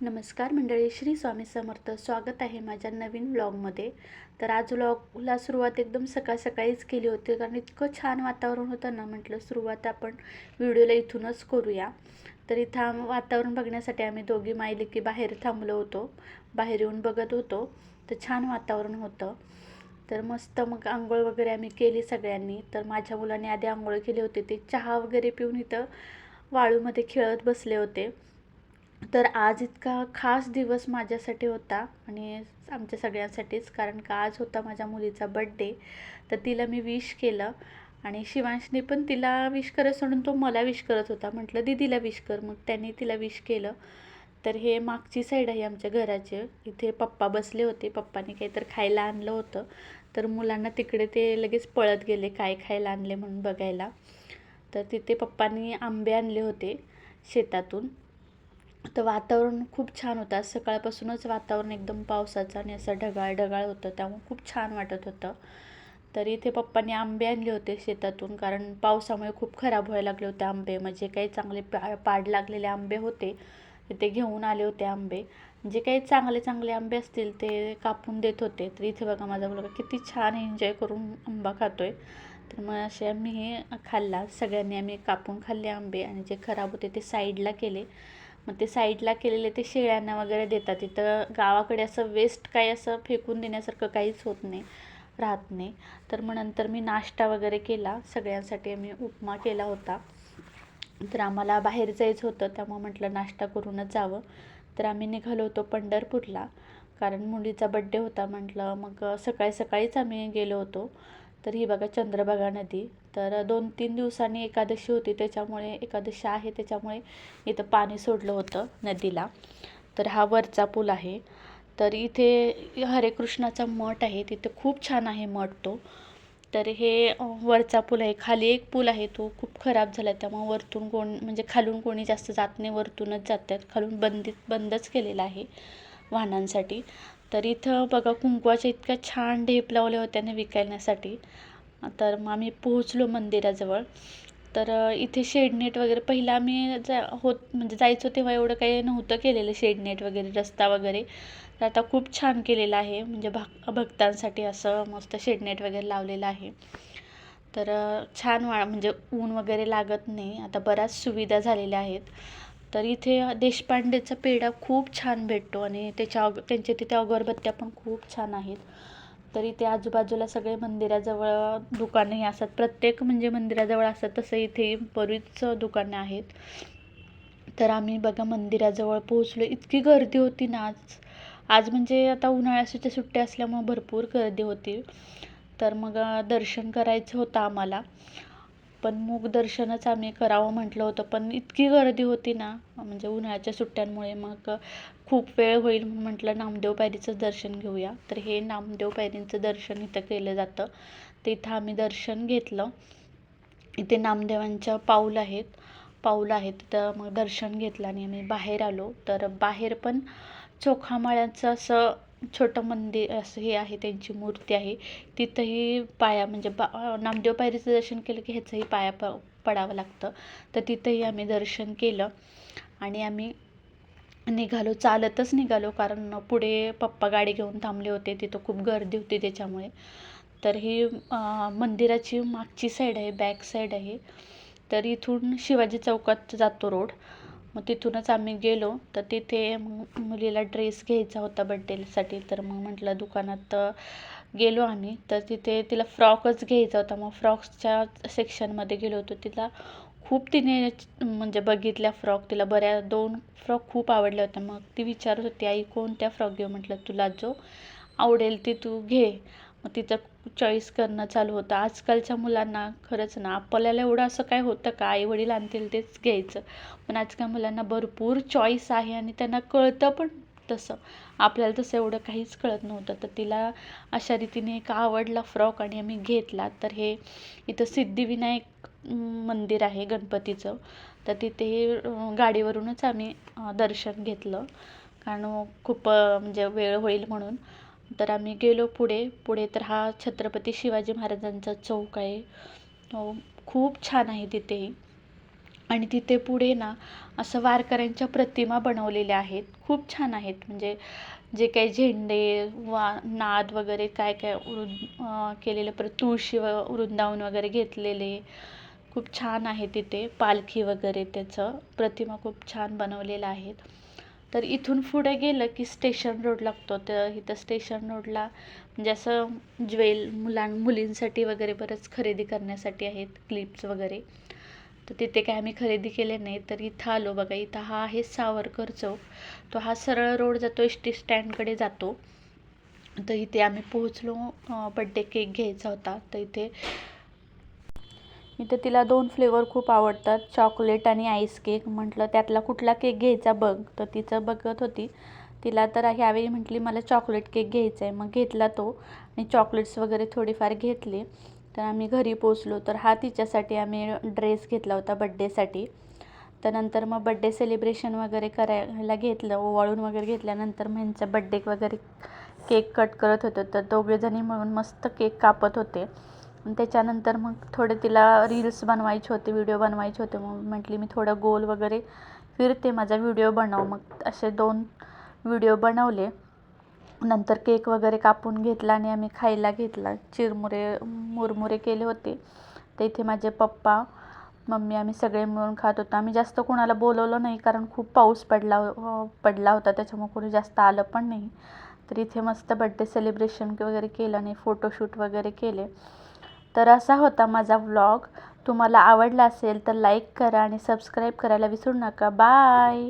नमस्कार मंडळी, श्री स्वामी समर्थ. स्वागत आहे माझ्या नवीन व्लॉगमध्ये. तर आज व्लॉगला सुरुवात एकदम सकाळीच केली होती, कारण इतकं छान वातावरण होतं ना, म्हटलं सुरुवात आपण व्हिडिओला इथूनच करूया. तर इथं वातावरण बघण्यासाठी आम्ही दोघी मायलेकी बाहेर थांबलो होतो. बाहेर येऊन बघत होतो, तर छान वातावरण होतं. तर मस्त मग आंघोळ वगैरे आम्ही केली सगळ्यांनी. तर माझ्या मुलाने आधी आंघोळ केली होती, ते चहा वगैरे पिऊन इथं वाळूमध्ये खेळत बसले होते. तर आज इतका खास दिवस माझ्यासाठी होता आणि आमच्या सगळ्यांसाठीच, कारण का आज होता माझ्या मुलीचा बड्डे. तर तिला मी विश केलं आणि शिवांशने पण तिला विश करत सोडून तो मला विश करत होता. म्हटलं दीदीला विश कर, मग त्यांनी तिला विश केलं. तर हे मागची साईड आहे आमच्या घराचे. इथे पप्पा बसले होते, पप्पाने काहीतरी खायला आणलं होतं. तर मुलांना तिकडे ते लगेच पळत गेले काय खायला आणले म्हणून बघायला. तर तिथे पप्पांनी आंबे आणले होते शेतातून. तर वातावरण खूप छान होतं. आज सकाळपासूनच वातावरण एकदम पावसाचं आणि असं ढगाळ होतं, त्यामुळे खूप छान वाटत होतं. तर इथे पप्पांनी आंबे आणले होते शेतातून, कारण पावसामुळे खूप खराब व्हायला लागले होते आंबे. म्हणजे काही चांगले पाड लागलेले आंबे होते, ते घेऊन आले होते आंबे. जे काही चांगले आंबे असतील ते कापून देत होते. तर इथे बघा माझा मुलगा किती छान एन्जॉय करून आंबा खातोय. तर मग असे आम्ही हे खाल्ला, सगळ्यांनी आम्ही कापून खाल्ले आंबे, आणि जे खराब होते ते साईडला केले. मग ते साईडला केलेले ते शेळ्यांना वगैरे देतात. इथं गावाकडे असं वेस्ट काही असं फेकून देण्यासारखं काहीच होत नाही, राहत नाही. तर मग नंतर मी नाश्ता वगैरे केला सगळ्यांसाठी. आम्ही उपमा केला होता. तर आम्हाला बाहेर जायचं होतं, त्यामुळे म्हटलं नाश्ता करूनच जावं. तर आम्ही निघालो होतो पंढरपूरला, कारण मुलीचा बड्डे होता. म्हटलं मग सकाळीच आम्ही गेलो होतो. तर ही बघा चंद्रभागा नदी. तर 2-3 दिवसांनी एकादशी होती, त्याच्यामुळे एकादशी आहे त्याच्यामुळे इथं पाणी सोडलं होतं नदीला. तर हा वरचा पूल आहे. तर इथे हरे कृष्णाचा मठ आहे, तिथे खूप छान आहे मठ तो. तर हे वरचा पूल आहे. खाली एक पूल आहे, तो खूप खराब झाला आहे, त्यामुळे वरतून म्हणजे खालून कोणी जास्त जात नाही, वरतूनच जातात. खालून बंदच केलेला आहे वाहनांसाठी. तर इथं बघा कुंकवाच्या इतक्या छान ढेप लावल्या होत्या ना विकण्यासाठी. तर मग आम्ही पोहोचलो मंदिराजवळ. तर इथे शेडनेट वगैरे पहिलं आम्ही म्हणजे जायचो तेव्हा एवढं काही नव्हतं केलेलं, शेडनेट वगैरे रस्ता वगैरे. तर आता खूप छान केलेलं आहे, म्हणजे भक्तांसाठी असं मस्त शेडनेट वगैरे लावलेलं आहे. तर छान म्हणजे ऊन वगैरे लागत नाही, आता बऱ्याच सुविधा झालेल्या आहेत. तर इथे देशपांडेचा पेढा खूप छान भेटतो, आणि त्यांच्या तिथे अगरबत्त्या पण खूप छान आहेत. तर इथे आजूबाजूला सगळे मंदिराजवळ दुकानंही असतात, प्रत्येक म्हणजे मंदिराजवळ असतात तसं इथे बरीच दुकानं आहेत. तर आम्ही बघा मंदिराजवळ पोहोचलो. इतकी गर्दी होती ना आज म्हणजे आता उन्हाळ्याच्या सुट्ट्या असल्यामुळे भरपूर गर्दी होती. तर मग दर्शन करायचं होतं आम्हाला, पण मूक दर्शनच आम्ही करावं म्हटलं होतं. पण इतकी गर्दी होती ना, म्हणजे उन्हाळ्याच्या सुट्ट्यांमुळे मग खूप वेळ होईल म्हणून म्हटलं नामदेव पायरीचं दर्शन घेऊया. तर हे नामदेव पायरींचं दर्शन इथं केलं जातं. तर इथं आम्ही दर्शन घेतलं. इथे नामदेवांच्या पाऊल आहेत, तर मग दर्शन घेतलं आणि आम्ही बाहेर आलो. तर बाहेर पण चोखामाळ्याचं असं छोटं मंदिर असं हे आहे, त्यांची मूर्ती आहे. तिथंही पाया म्हणजे नामदेव पायरीचं दर्शन केलं की ह्याचंही पाया पडावं लागतं. तर तिथंही आम्ही दर्शन केलं आणि आम्ही चालतच निघालो, कारण पुढे पप्पा गाडी घेऊन थांबले होते, तिथं खूप गर्दी होती त्याच्यामुळे. तर ही मंदिराची मागची साईड आहे, बॅक साईड आहे. तर इथून शिवाजी चौकात जातो रोड. मग तिथूनच आम्ही गेलो. तर तिथे मुलीला ड्रेस घ्यायचा होता बड्डेसाठी. तर मग म्हटलं दुकानात गेलो आम्ही. तर तिथे तिला फ्रॉकच घ्यायचा होता. मग फ्रॉक्सच्या सेक्शनमध्ये गेलो होतो. तिने म्हणजे बघितल्या फ्रॉक. तिला 2 फ्रॉक खूप आवडल्या होत्या. मग ती विचारत होती, आई कोणत्या फ्रॉक घेऊ? म्हटलं तुला जो आवडेल ते तू घे. मग तिचं चॉईस करणं चालू होतं. आजकालच्या मुलांना खरंच ना, आपल्याला एवढं असं काय होतं का आईवडील आणतील तेच घ्यायचं. पण आजकाल मुलांना भरपूर चॉईस आहे आणि त्यांना कळतं पण तसं. आपल्याला तसं एवढं काहीच कळत नव्हतं. तर तिला अशा रीतीने एक आवडला फ्रॉक आणि आम्ही घेतला. तर हे इथं सिद्धिविनायक मंदिर आहे गणपतीचं. तर तिथे गाडीवरूनच आम्ही दर्शन घेतलं, कारण खूप म्हणजे वेळ होईल म्हणून. तर आम्ही गेलो पुढे तर हा छत्रपती शिवाजी महाराजांचा चौक आहे. खूप छान आहे तिथेही. आणि तिथे पुढे ना असं वारकऱ्यांच्या प्रतिमा बनवलेल्या आहेत, खूप छान आहेत. म्हणजे जे काही झेंडे नाद वगैरे काय काय केलेले, परत तुळशी वृंदावन वगैरे घेतलेले, खूप छान आहे. तिथे पालखी वगैरे त्याचं प्रतिमा खूप छान बनवलेलं आहेत. तर इथून पुढे गेलं की स्टेशन रोड लागतो. तर इथं स्टेशन रोडला म्हणजे असं मुलींसाठी वगैरे बरंच खरेदी करण्यासाठी आहेत, क्लिप्स वगैरे. तर तिथे काय आम्ही खरेदी केले नाही. तर इथं आलो बघा, इथं हा आहे सावरकर चौक. तो हा सरळ रोड जातो, एस टी स्टँडकडे जातो. तर इथे आम्ही पोहोचलो. बड्डे केक घ्यायचा होता. तर इथे तिला 2 फ्लेवर खूप आवडतात, चॉकलेट आणि आईस केक. म्हटलं त्यातला कुठला केक घ्यायचा बघ. तर तिचं बघत होती. तिला तर ह्यावेळी म्हटली मला चॉकलेट केक घ्यायचा आहे. मग घेतला तो आणि चॉकलेट्स वगैरे थोडीफार घेतली. तर आम्ही घरी पोचलो. तर हा तिच्यासाठी आम्ही ड्रेस घेतला होता बड्डेसाठी. तर नंतर मग बड्डे सेलिब्रेशन वगैरे करायला घेतलं, ओवाळून वगैरे घेतल्यानंतर मग ह्यांचा बड्डे वगैरे केक कट करत होतो. तर दोघेजणी मिळून मस्त केक कापत होते. आणि त्याच्यानंतर मग थोडे तिला रील्स बनवायचे होते, व्हिडिओ बनवायचे होते. मग म्हटली मी थोडं गोल वगैरे फिरते, माझा व्हिडिओ बनव. मग असे 2 व्हिडिओ बनवले. नंतर केक वगैरे कापून घेतला आणि आम्ही खायला घेतला. मुरमुरे केले होते. तर इथे माझे पप्पा, मम्मी आम्ही सगळे मिळून खात होतो. आम्ही जास्त कोणाला बोलवलं नाही, कारण खूप पाऊस पडला होता, त्याच्यामुळे कोणी जास्त आलं पण नाही. तर इथे मस्त बड्डे सेलिब्रेशन वगैरे केलं आणि फोटोशूट वगैरे केले. तर असा होता माझा व्लॉग. तुम्हाला आवडला असेल तर लाईक करा आणि सबस्क्राईब करायला विसरू नका. बाय.